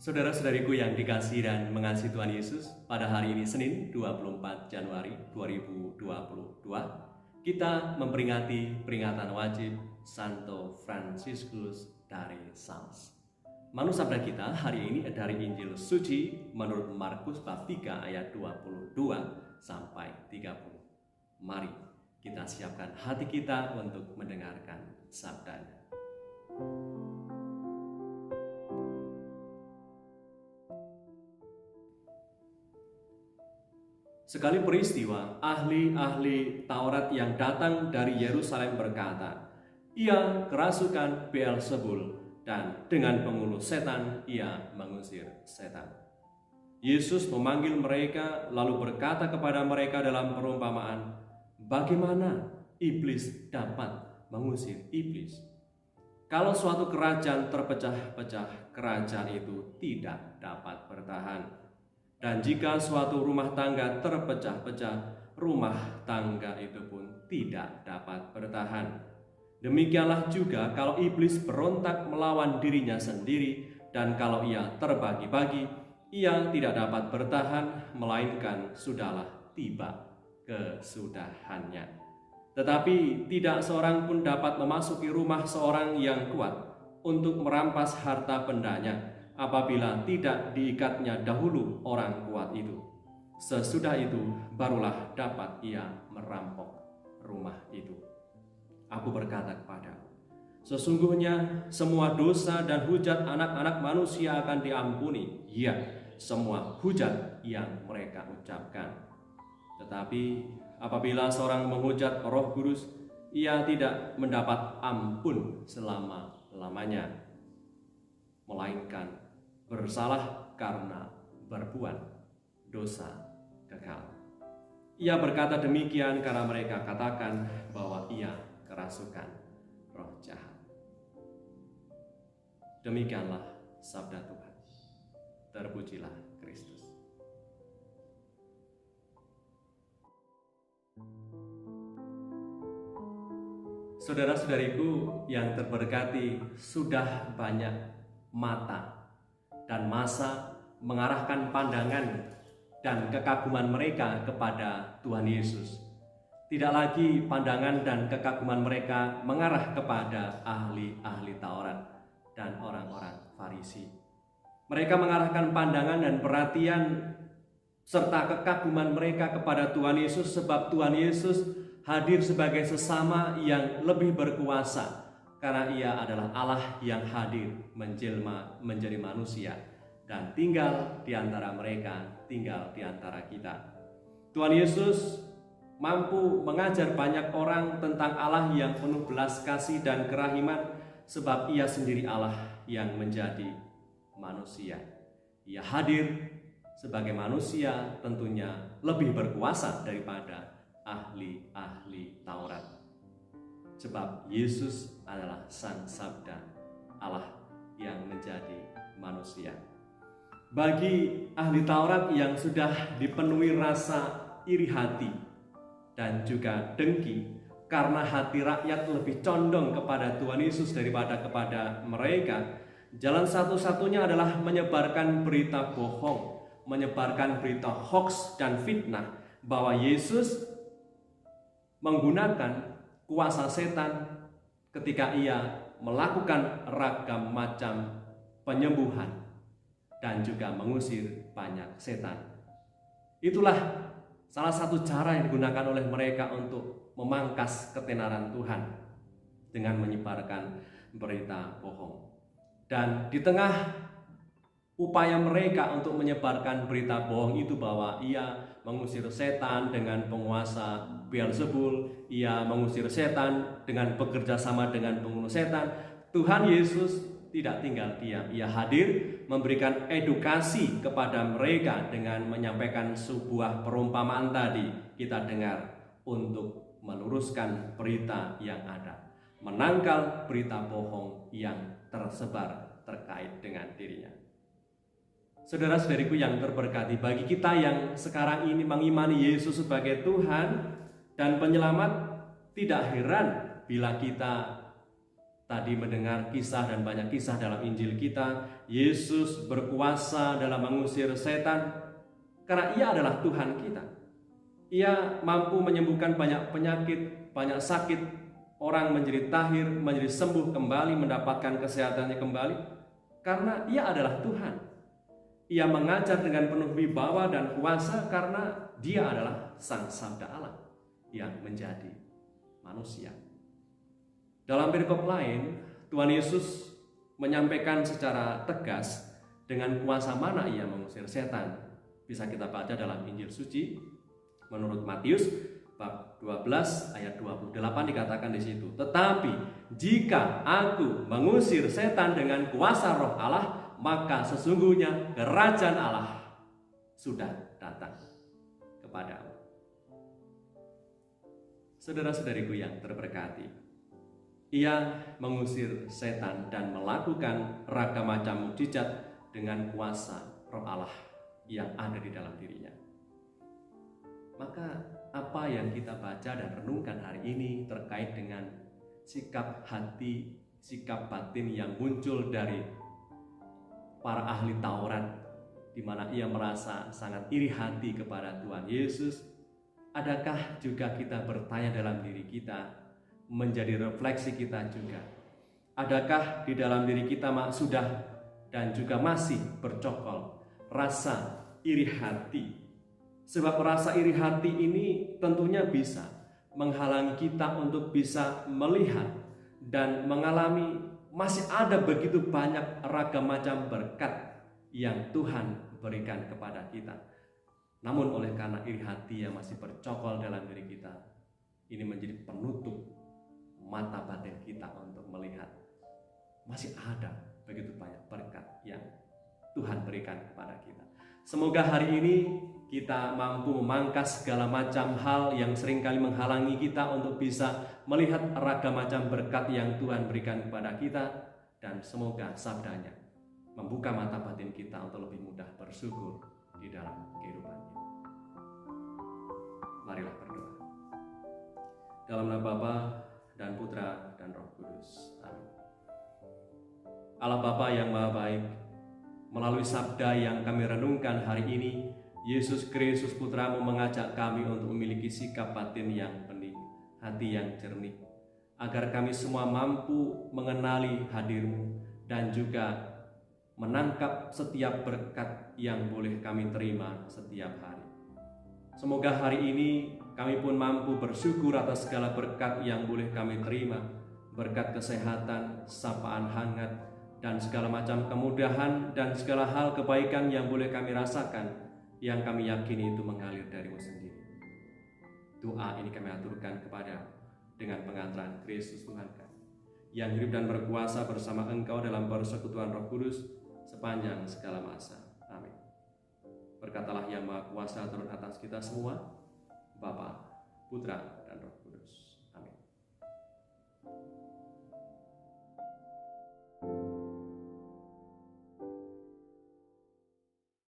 Saudara-saudariku yang dikasihi dan mengasihi Tuhan Yesus, pada hari ini Senin 24 Januari 2022, kita memperingati peringatan wajib Santo Fransiskus dari Sales. Manu sabda kita hari ini dari Injil Suci menurut Markus bab 3 ayat 22 sampai 30. Mari kita siapkan hati kita untuk mendengarkan sabdanya. Sekali peristiwa, ahli-ahli Taurat yang datang dari Yerusalem berkata, "Ia kerasukan Beelzebul, dan dengan penghulu setan ia mengusir setan." Yesus memanggil mereka lalu berkata kepada mereka dalam perumpamaan, "Bagaimana iblis dapat mengusir iblis? Kalau suatu kerajaan terpecah-pecah, kerajaan itu tidak dapat bertahan. Dan jika suatu rumah tangga terpecah-pecah, rumah tangga itu pun tidak dapat bertahan. Demikianlah juga kalau iblis berontak melawan dirinya sendiri, dan kalau ia terbagi-bagi, ia tidak dapat bertahan, melainkan sudahlah tiba kesudahannya. Tetapi tidak seorang pun dapat memasuki rumah seorang yang kuat untuk merampas harta bendanya, apabila tidak diikatnya dahulu orang kuat itu. Sesudah itu barulah dapat ia merampok rumah itu. Aku berkata kepadamu, sesungguhnya semua dosa dan hujat anak-anak manusia akan diampuni, ya, semua hujat yang mereka ucapkan. Tetapi apabila seorang menghujat Roh Kudus, ia tidak mendapat ampun selama-lamanya, melainkan bersalah karena berbuat dosa kekal. Ia berkata demikian karena mereka katakan bahwa ia kerasukan roh jahat. Demikianlah sabda Tuhan. Terpujilah Kristus. Saudara-saudariku yang terberkati, sudah banyak mata dan masa mengarahkan pandangan dan kekaguman mereka kepada Tuhan Yesus. Tidak lagi pandangan dan kekaguman mereka mengarah kepada ahli-ahli Taurat dan orang-orang Farisi. Mereka mengarahkan pandangan dan perhatian serta kekaguman mereka kepada Tuhan Yesus, sebab Tuhan Yesus hadir sebagai sesama yang lebih berkuasa, karena ia adalah Allah yang hadir menjelma menjadi manusia dan tinggal di antara mereka, tinggal di antara kita. Tuhan Yesus mampu mengajar banyak orang tentang Allah yang penuh belas kasih dan kerahiman, sebab ia sendiri Allah yang menjadi manusia. Ia hadir sebagai manusia, tentunya lebih berkuasa daripada ahli-ahli Taurat. Sebab Yesus adalah Sang Sabda Allah yang menjadi manusia. Bagi ahli Taurat yang sudah dipenuhi rasa iri hati dan juga dengki, karena hati rakyat lebih condong kepada Tuhan Yesus daripada kepada mereka, jalan satu-satunya adalah menyebarkan berita bohong, menyebarkan berita hoax dan fitnah bahwa Yesus menggunakan kuasa setan ketika ia melakukan ragam macam penyembuhan dan juga mengusir banyak setan. Itulah salah satu cara yang digunakan oleh mereka untuk memangkas ketenaran Tuhan dengan menyebarkan berita bohong. Dan di tengah upaya mereka untuk menyebarkan berita bohong itu bahwa ia mengusir setan dengan penguasa Beelzebul, ia mengusir setan dengan bekerja sama dengan penghulu setan, Tuhan Yesus tidak tinggal diam. Ia hadir memberikan edukasi kepada mereka dengan menyampaikan sebuah perumpamaan tadi kita dengar, untuk meluruskan berita yang ada, menangkal berita bohong yang tersebar terkait dengan dirinya. Saudara-saudariku yang terberkati, bagi kita yang sekarang ini mengimani Yesus sebagai Tuhan dan Penyelamat, tidak heran bila kita tadi mendengar kisah dan banyak kisah dalam Injil kita, Yesus berkuasa dalam mengusir setan karena Ia adalah Tuhan kita. Ia mampu menyembuhkan banyak penyakit, banyak sakit, orang menjadi tahir, menjadi sembuh kembali, mendapatkan kesehatannya kembali karena Ia adalah Tuhan. Ia mengajar dengan penuh wibawa dan kuasa karena Dia adalah Sang Sabda Allah yang menjadi manusia. Dalam perikop lain, Tuhan Yesus menyampaikan secara tegas dengan kuasa mana Ia mengusir setan. Bisa kita baca dalam Injil suci menurut Matius bab 12 ayat 28 dikatakan di situ. Tetapi jika aku mengusir setan dengan kuasa Roh Allah, maka sesungguhnya kerajaan Allah sudah datang kepadamu. Saudara-saudariku yang terberkati, Ia mengusir setan dan melakukan ragam macam mukjizat dengan kuasa Roh Allah yang ada di dalam dirinya. Maka apa yang kita baca dan renungkan hari ini terkait dengan sikap hati, sikap batin yang muncul dari para ahli Taurat, di mana ia merasa sangat iri hati kepada Tuhan Yesus. Adakah juga kita bertanya dalam diri kita, menjadi refleksi kita juga? Adakah di dalam diri kita sudah dan juga masih bercokol rasa iri hati? Sebab rasa iri hati ini tentunya bisa menghalangi kita untuk bisa melihat dan mengalami masih ada begitu banyak ragam macam berkat yang Tuhan berikan kepada kita. Namun oleh karena iri hati yang masih bercokol dalam diri kita, ini menjadi penutup mata batin kita untuk melihat masih ada begitu banyak berkat yang Tuhan berikan kepada kita. Semoga hari ini kita mampu memangkas segala macam hal yang seringkali menghalangi kita untuk bisa melihat ragam macam berkat yang Tuhan berikan kepada kita, dan semoga sabdanya membuka mata batin kita untuk lebih mudah bersyukur di dalam kehidupan ini. Marilah berdoa. Dalam nama Bapa dan Putra dan Roh Kudus. Amin. Allah Bapa yang Maha Baik, melalui sabda yang kami renungkan hari ini, Yesus Kristus Putramu mengajak kami untuk memiliki sikap batin yang bening, hati yang jernih, agar kami semua mampu mengenali hadir-Mu dan juga menangkap setiap berkat yang boleh kami terima setiap hari. Semoga hari ini kami pun mampu bersyukur atas segala berkat yang boleh kami terima, berkat kesehatan, sapaan hangat, dan segala macam kemudahan dan segala hal kebaikan yang boleh kami rasakan, yang kami yakini itu mengalir dari-Mu sendiri. Doa ini kami aturkan kepada dengan pengantaran Kristus Tuhan kami, yang hidup dan berkuasa bersama Engkau dalam persekutuan Roh Kudus sepanjang segala masa. Amin. Berkatalah yang Maha Kuasa turun atas kita semua, Bapa, Putra, dan Roh Kudus.